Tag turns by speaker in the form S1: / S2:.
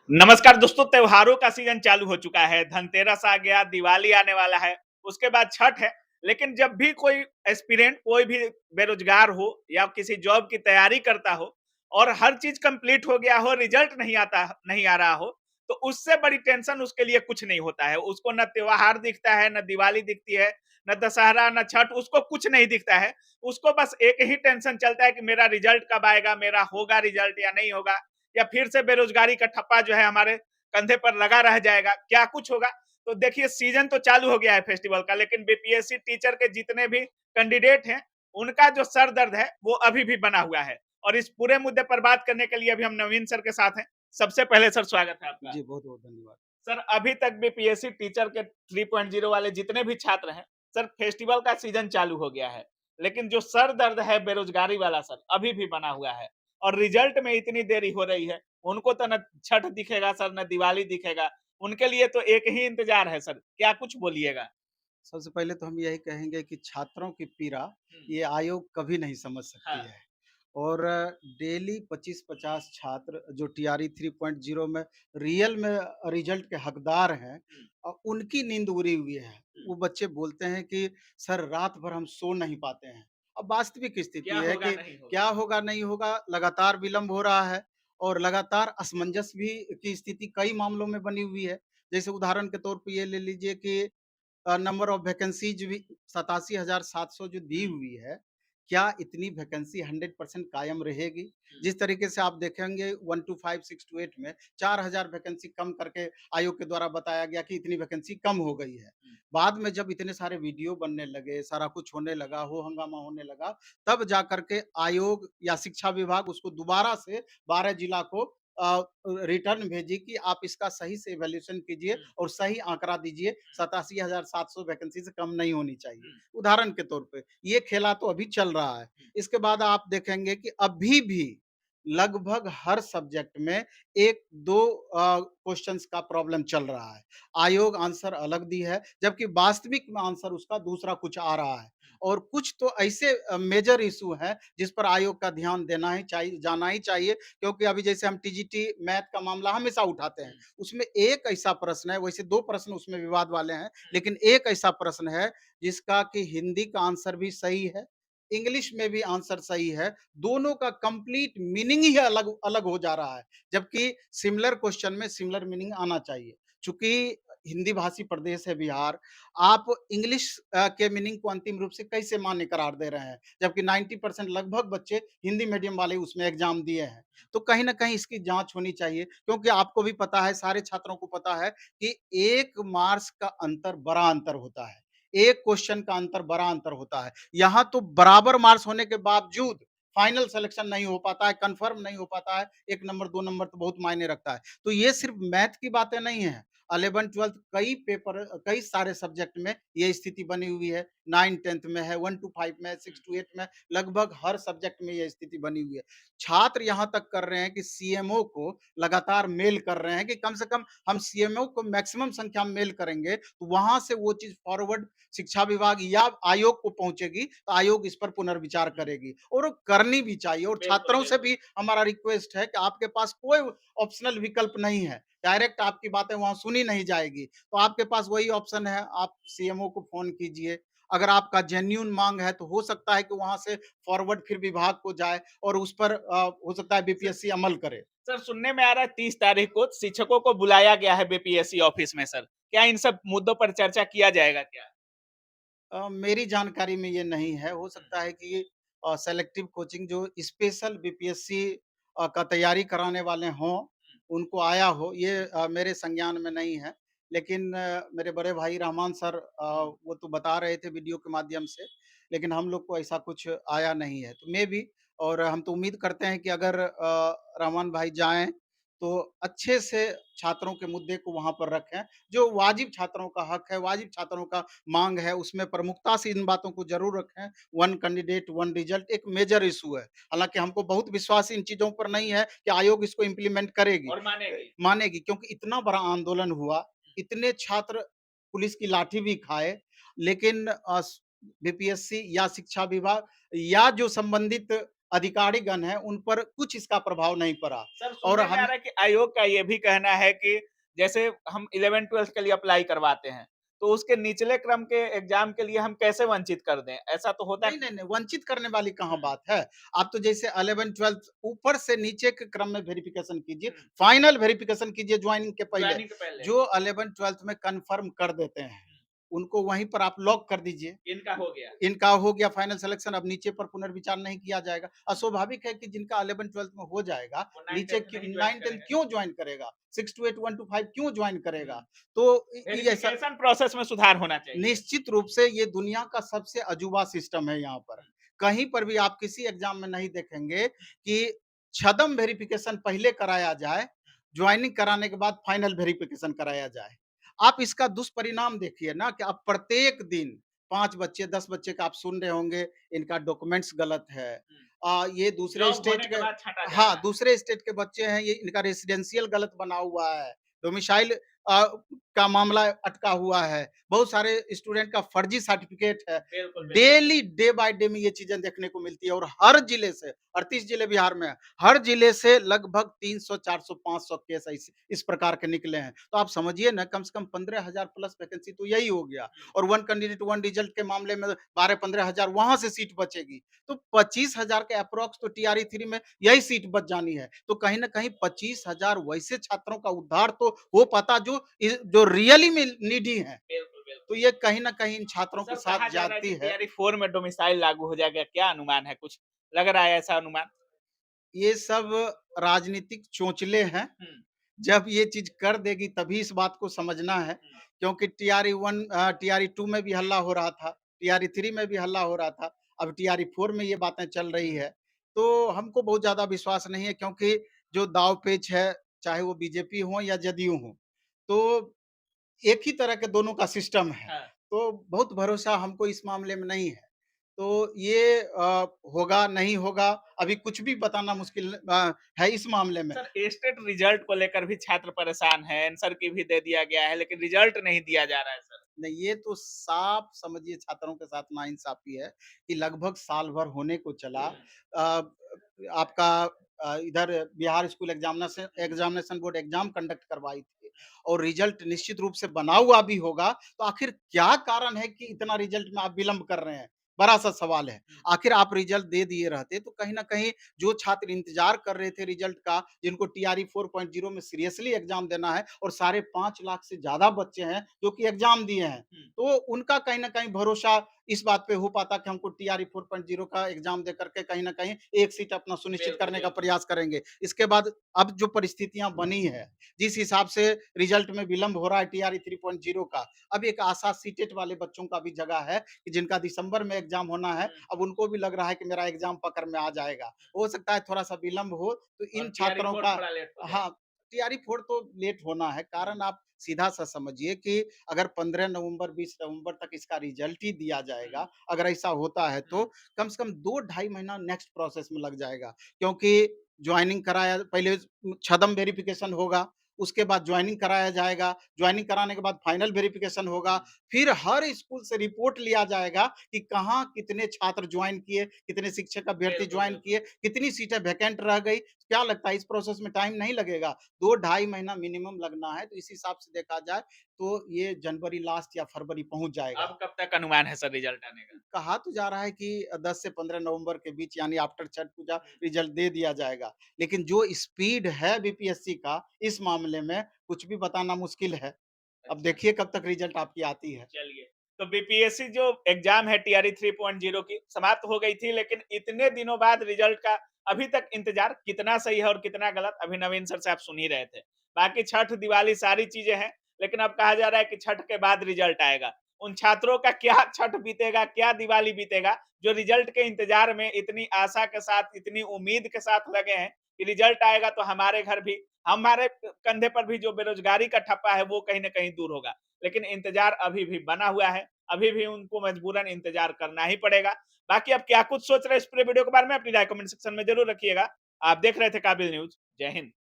S1: नमस्कार दोस्तों, त्योहारों का सीजन चालू हो चुका है। धनतेरस आ गया, दिवाली आने वाला है, उसके बाद छठ है। लेकिन जब भी कोई एस्पिरेंट, कोई भी बेरोजगार हो या किसी जॉब की तैयारी करता हो और हर चीज कंप्लीट हो गया हो, रिजल्ट नहीं आ रहा हो, तो उससे बड़ी टेंशन उसके लिए कुछ नहीं होता है। उसको न त्योहार दिखता है, न दिवाली दिखती है, न दशहरा, न छठ, उसको कुछ नहीं दिखता है। उसको बस एक ही टेंशन चलता है कि मेरा रिजल्ट कब आएगा, मेरा होगा रिजल्ट या नहीं होगा, या फिर से बेरोजगारी का ठप्पा जो है हमारे कंधे पर लगा रह जाएगा, क्या कुछ होगा। तो देखिए, सीजन तो चालू हो गया है फेस्टिवल का, लेकिन बीपीएससी टीचर के जितने भी कैंडिडेट हैं, उनका जो सर दर्द है वो अभी भी बना हुआ है। और इस पूरे मुद्दे पर बात करने के लिए अभी हम नवीन सर के साथ हैं। सबसे पहले सर, स्वागत है आपका।
S2: जी, बहुत-बहुत धन्यवाद।
S1: सर, अभी तक बीपीएससी टीचर के 3.0 वाले जितने भी छात्र हैं, सर फेस्टिवल का सीजन चालू हो गया है, लेकिन जो सर दर्द है बेरोजगारी वाला सर, अभी भी बना हुआ है। और रिजल्ट में इतनी देरी हो रही है, उनको तो न छठ दिखेगा सर, न दिवाली दिखेगा। उनके लिए तो एक ही इंतजार है सर, क्या कुछ बोलिएगा?
S2: सबसे पहले तो हम यही कहेंगे कि छात्रों की पीड़ा
S1: हम्म,
S2: ये आयोग कभी नहीं समझ सकती
S1: हाँ।
S2: है और डेली 25-50 छात्र जो टीआरई 3.0 में रियल में रिजल्ट के हकदार हैं
S1: हम्म,
S2: उनकी नींद उड़ी हुई है।
S1: हम्म,
S2: वो बच्चे बोलते हैं कि सर रात भर हम सो नहीं पाते हैं। अब वास्तविक
S1: क्या
S2: स्थिति है
S1: होगा
S2: कि
S1: नहीं होगा।
S2: क्या होगा, नहीं होगा, लगातार विलंब हो रहा है और लगातार असमंजस भी की स्थिति कई मामलों में बनी हुई है। जैसे उदाहरण के तौर पे ये ले लीजिए कि नंबर ऑफ वैकेंसीज भी 87,700 जो दी
S1: हम्म,
S2: हुई है, क्या इतनी वैकेंसी 100% कायम रहेगी?
S1: हम्म,
S2: जिस तरीके से आप देखेंगे 1 टू 5, 6 टू 8 में 4,000 वैकेंसी कम करके आयोग के द्वारा बताया गया कि इतनी वैकेंसी कम हो गई है।
S1: हम्म,
S2: बाद में जब इतने सारे वीडियो बनने लगे, सारा कुछ होने लगा, हो हंगामा होने लगा, तब जाकर के आयोग या शिक्षा विभाग उसको दोबारा से 12 जिला को रिटर्न भेजी कि आप इसका सही से इवैल्यूएशन कीजिए
S1: हम्म,
S2: और सही आंकड़ा दीजिए। 87,700 वैकेंसी से कम नहीं होनी चाहिए।
S1: हम्म,
S2: उदाहरण के तौर पे ये खेला तो अभी चल रहा है।
S1: हम्म,
S2: इसके बाद आप देखेंगे कि अभी भी लगभग हर सब्जेक्ट में 1-2 क्वेश्चन्स का प्रॉब्लम चल रहा है। आयोग आंसर अलग दी है, जबकि वास्तविक में आंसर उसका दूसरा कुछ आ रहा है। और कुछ तो ऐसे मेजर इश्यू हैं जिस पर आयोग का ध्यान देना ही चाहिए, जाना ही चाहिए, क्योंकि अभी जैसे हम टीजीटी मैथ का मामला हमेशा उठाते हैं।
S1: हम्म,
S2: उसमें एक ऐसा प्रश्न है, वैसे 2 प्रश्न उसमें विवाद वाले हैं, लेकिन एक ऐसा प्रश्न है जिसका कि हिंदी का आंसर भी सही है, इंग्लिश में भी आंसर सही है, दोनों का कंप्लीट मीनिंग ही अलग अलग हो जा रहा है, जबकि सिमिलर क्वेश्चन में सिमिलर मीनिंग आना चाहिए। चूँकि हिंदी भाषी प्रदेश है बिहार, आप इंग्लिश के मीनिंग को अंतिम रूप से कैसे मान्य करार दे रहे हैं? जबकि 90% लगभग बच्चे हिंदी मीडियम वाले उसमें एग्ज़ाम दिए हैं। तो कहीं न कहीं इसकी जाँच होनी चाहिए, क्योंकि आपको भी पता है, सारे छात्रों को पता है कि 1 मार्क्स का अंतर बड़ा अंतर होता है। एक क्वेश्चन का अंतर बड़ा अंतर होता है। यहाँ तो बराबर मार्क्स होने के बावजूद फाइनल सिलेक्शन नहीं हो पाता है, कन्फर्म नहीं हो पाता है, 1 नंबर 2 नंबर तो बहुत मायने रखता है। तो ये सिर्फ़ मैथ की बातें नहीं हैं, 11th-12th कई पेपर, कई सारे सब्जेक्ट में ये स्थिति बनी हुई है, 9th-10th में है, 1 टू 5 में, 6 टू 8 में, लगभग हर सब्जेक्ट में ये स्थिति बनी हुई है। छात्र यहाँ तक कर रहे हैं कि सीएमओ को लगातार मेल कर रहे हैं कि कम से कम हम सीएमओ को मैक्सिमम संख्या में मेल करेंगे, तो वहाँ से वो चीज़ फॉरवर्ड शिक्षा विभाग या आयोग को पहुँचेगी, तो आयोग इस पर पुनर्विचार
S1: हम्म,
S2: करेगी और वो करनी भी चाहिए। और
S1: बिल्कुल
S2: छात्रों से
S1: बिल्कुल।
S2: भी हमारा रिक्वेस्ट है कि आपके पास कोई ऑप्शनल विकल्प नहीं है, डायरेक्ट आपकी बातें वहाँ सुनी नहीं जाएगी। तो आपके पास वही ऑप्शन है, आप सीएमओ को फ़ोन कीजिए। अगर आपका जेन्युइन माँग है, तो हो सकता है कि वहाँ से फॉरवर्ड फिर विभाग को जाए और उस पर हो सकता है बीपीएससी अमल करे।
S1: सर, सुनने में आ रहा है 30 तारीख को शिक्षकों को बुलाया गया है बीपीएससी ऑफिस में सर। क्या इन सब मुद्दों पर चर्चा किया जाएगा क्या?
S2: मेरी जानकारी में ये नहीं है। हो सकता है कि सेलेक्टिव कोचिंग जो स्पेशल बीपीएससी का तैयारी कराने वाले हों, उनको आया हो, ये मेरे संज्ञान में नहीं है। लेकिन मेरे बड़े भाई रहमान सर वो तो बता रहे थे वीडियो के माध्यम से, लेकिन हम लोग को ऐसा कुछ आया नहीं है। तो मेबी, और हम तो उम्मीद करते हैं कि अगर रहमान भाई जाएँ, तो अच्छे से छात्रों के मुद्दे को वहाँ पर रखें। जो वाजिब छात्रों का हक है, वाजिब छात्रों का माँग है, उसमें प्रमुखता से इन बातों को ज़रूर रखें। वन कैंडिडेट वन रिज़ल्ट एक मेजर इश्यू है। हालाँकि हमको बहुत विश्वास इन चीज़ों पर नहीं है कि आयोग इसको इम्प्लीमेंट करेगी,
S1: और मानेगी।
S2: मानेगी, क्योंकि इतना बड़ा आंदोलन हुआ, इतने छात्र पुलिस की लाठी भी खाए, लेकिन बीपीएससी या शिक्षा विभाग या जो संबंधित अधिकारीगण हैं, उन पर कुछ इसका प्रभाव नहीं पड़ा।
S1: सर
S2: और
S1: सुनने में आ
S2: हम
S1: रहा है कि आयोग का ये भी कहना है कि जैसे हम 11-12 के लिए अप्लाई करवाते हैं, तो उसके निचले क्रम के एग्जाम के लिए हम कैसे वंचित कर दें? ऐसा तो होता
S2: नहीं, नहीं, नहीं, वंचित करने वाली कहाँ बात है। आप तो जैसे 11th-12th ऊपर से नीचे के क्रम में वेरिफिकेशन कीजिए,
S1: हुँ,
S2: फाइनल वेरिफिकेशन कीजिए जॉइनिंग के पहले।
S1: ज्वाइनिंग के पहले।
S2: जो 11th-12th में कन्फर्म कर देते हैं, उनको वहीं पर आप लॉक कर दीजिए।
S1: इनका हो गया।
S2: इनका हो गया फाइनल सिलेक्शन, अब नीचे पर पुनर्विचार नहीं किया जाएगा। स्वाभाविक है कि जिनका 11th-12th में हो जाएगा,
S1: वो
S2: नीचे
S1: 9-10
S2: क्यों
S1: नहीं जॉइन
S2: 9-10
S1: करेंगे।
S2: क्यों जॉइन करेगा? 6 to 8, 1 to 5 क्यों जॉइन
S1: हुँ,
S2: करेगा? तो ये ऐसा
S1: वेरिफिकेशन प्रोसेस में सुधार होना चाहिए।
S2: निश्चित रूप से ये दुनिया का सबसे अजूबा सिस्टम है यहाँ पर। कहीं पर भी आप किसी एग्ज़ाम में नहीं देखेंगे कि छदम वेरिफ़िकेशन पहले कराया जाए, जॉइनिंग कराने के बाद फाइनल वेरिफ़िकेशन कराया जाए। आप इसका दुष्परिणाम देखिए ना कि अब प्रत्येक दिन 5 बच्चे, 10 बच्चे का आप सुन रहे होंगे, इनका डॉक्यूमेंट्स गलत है। ये दूसरे
S1: जॉब
S2: स्टेट
S1: होने के
S2: के
S1: बाद छँटा जा
S2: हाँ,
S1: रहा है।
S2: दूसरे स्टेट के बच्चे हैं, ये इनका रेसिडेंशियल गलत बना हुआ है, डोमिसाइल अ, का मामला अटका हुआ है। बहुत सारे स्टूडेंट का फर्जी सर्टिफिकेट है।
S1: बिल्कुल, बिल्कुल sir.
S2: Daily day by day में ये चीज़ें देखने को मिलती है और हर जिले से 38 जिले बिहार में हैं, हर जिले से लगभग 300, 400, 500 केस इस प्रकार के निकले हैं। तो आप समझिए ना कम से कम 15,000 प्लस वैकेंसी तो यही हो गया और वन कैंडिडेट वन रिजल्ट के मामले में 12-15,000 वहाँ से सीट बचेगी। तो 25,000 के अप्रॉक्स तो टीआरई 3 में यही सीट बच जानी है। तो कहीं न कहीं 25,000 वैसे छात्रों का उद्धार तो हो पाता जो रियली में नीडी हैं।
S1: बिल्कुल,
S2: तो
S1: बिल्कुल।
S2: ये कहीं न कहीं इन छात्रों के
S1: सर
S2: साथ
S1: कहा जा रहा है कि
S2: ज़्यादती है।
S1: टीआरई 4 में डोमिसाइल लागू हो जाएगा, क्या अनुमान है? कुछ लग रहा है ऐसा अनुमान?
S2: ये सब राजनीतिक चोंचले हैं।
S1: हुँ,
S2: जब ये चीज़ कर देगी तभी इस बात को समझना है,
S1: हुँ,
S2: क्योंकि टीआरई 2 में भी हल्ला हो रहा था, टीआरई 3 में भी हल्ला हो रहा था, अब टीआरई 4 में ये बातें चल रही है। तो हमको बहुत ज़्यादा विश्वास नहीं है क्योंकि जो दाँव-पेच है, चाहे वो बीजेपी हो या जदयू हो, तो एक ही तरह के दोनों का सिस्टम है।
S1: हाँ।
S2: तो बहुत भरोसा हमको इस मामले में नहीं है। तो ये होगा, नहीं होगा, अभी कुछ भी बताना मुश्किल है इस मामले में।
S1: सर स्टेट रिजल्ट को लेकर भी छात्र परेशान हैं, आंसर की भी दे दिया गया है, लेकिन रिजल्ट नहीं दिया जा रहा है सर।
S2: नहीं, ये तो साफ समझिए छात्रों के साथ नाइंसाफ़ी है कि लगभग साल भर होने को चला।
S1: हुँ,
S2: आपका इधर Bihar school examination board exam conduct करवाई थी और रिज़ल्ट निश्चित रूप से बना हुआ भी होगा, तो आखिर क्या कारण है कि इतना रिज़ल्ट में आप विलंब कर रहे हैं? बड़ा-सा सवाल है।
S1: हुँ,
S2: आखिर आप रिज़ल्ट दे दिए रहते, तो कहीं न कहीं जो छात्र इंतज़ार कर रहे थे रिज़ल्ट का, जिनको टीआरई 4.0 में सीरियसली एग्ज़ाम देना है और साढ़े 5 लाख से ज़्यादा बच्चे हैं, जो कि एग्ज़ाम दिए हैं।
S1: हुँ,
S2: तो उनका कहीं न कहीं भरोसा इस बात पे हो पाता कि हमको टीआरई 4.0 का एग्ज़ाम दे कर के कहीं न कहीं एक सीट अपना सुनिश्चित
S1: बिल्कुल,
S2: करने का
S1: बिल्कुल।
S2: प्रयास करेंगे। इसके बाद अब जो परिस्थितियाँ बनी है, जिस हिसाब से रिज़ल्ट में विलंब हो रहा है टीआरई 3.0 का, अब एक आशा सीटेट वाले बच्चों का भी जगह है कि जिनका दिसंबर में एग्ज़ाम होना है,
S1: हुँ,
S2: अब उनको भी लग रहा है कि मेरा एग्ज़ाम पकड़ में आ जाएगा। हो सकता है थोड़ा-सा विलंब हो, तो
S1: और
S2: इन
S1: टीआरई
S2: छात्रों
S1: 4
S2: का
S1: थोड़ा लेट हो जाए।
S2: हाँ, टीआरई 4 तो लेट होना है,
S1: हुँ,
S2: कारण आप सीधा-सा समझिए कि अगर 15 नवंबर, 20 नवंबर तक इसका रिज़ल्ट ही दिया
S1: हुँ,
S2: जाएगा, अगर ऐसा होता है
S1: हुँ,
S2: तो कम से कम 2 ढाई महीना नेक्स्ट प्रोसेस में लग जाएगा। क्योंकि जॉइनिंग कराया पहले छदम वेरिफ़िकेशन होगा, उसके बाद जॉइनिंग कराया जाएगा, जॉइनिंग कराने के बाद फाइनल वेरिफ़िकेशन होगा,
S1: हुँ,
S2: फिर हर स्कूल से रिपोर्ट लिया जाएगा कि कहाँ कितने छात्र जॉइन किए, कितने शिक्षक अभ्यर्थी
S1: बिल्कुल,
S2: जॉइन
S1: बिल्कुल।
S2: किए, कितनी सीटें वैकेंट रह गई। क्या लगता है इस प्रोसेस में टाइम नहीं लगेगा? 2 ढाई महीना मिनिमम लगना है, तो इस हिसाब से देखा जाए तो ये जनवरी लास्ट या फरवरी पहुँच जाएगा।
S1: अब कब तक अनुमान है सर रिजल्ट आने का?
S2: कहा तो जा रहा है कि 10 से 15 नवंबर के बीच यानी आफ्टर छठ पूजा
S1: हुँ,
S2: रिजल्ट दे दिया जाएगा। लेकिन जो स्पीड है बीपीएससी का इस मामले में कुछ भी बताना मुश्किल है। अब
S1: अच्छा।
S2: देखिए कब तक रिजल्ट आपकी आती है।
S1: चलिए, तो बीपीएससी जो एग्ज़ाम है टीआरई 3.0 की समाप्त हो गई थी, लेकिन इतने दिनों बाद रिज़ल्ट का अभी तक इंतज़ार कितना सही है और कितना गलत, अभी नवीन सर से आप सुन ही रहे थे। बाकी छठ, दिवाली सारी चीज़ें हैं, लेकिन अब कहा जा रहा है कि छठ के बाद रिज़ल्ट आएगा। उन छात्रों का क्या छठ बीतेगा, क्या दिवाली बीतेगा, जो रिज़ल्ट के इंतज़ार में इतनी आशा के साथ, इतनी उम्मीद के साथ लगे हैं कि रिज़ल्ट आएगा तो हमारे घर भी हमारे कंधे पर भी जो बेरोज़गारी का ठप्पा है, वो कहीं न कहीं दूर होगा। लेकिन इंतजार अभी भी बना हुआ है, अभी भी उनको मजबूरन इंतजार करना ही पड़ेगा। बाकी आप क्या कुछ सोच रहे हैं इस पूरे वीडियो के बारे में? अपनी राय कमेंट सेक्शन में ज़रूर रखिएगा। आप देख रहे थे काबिल न्यूज़। जय हिंद।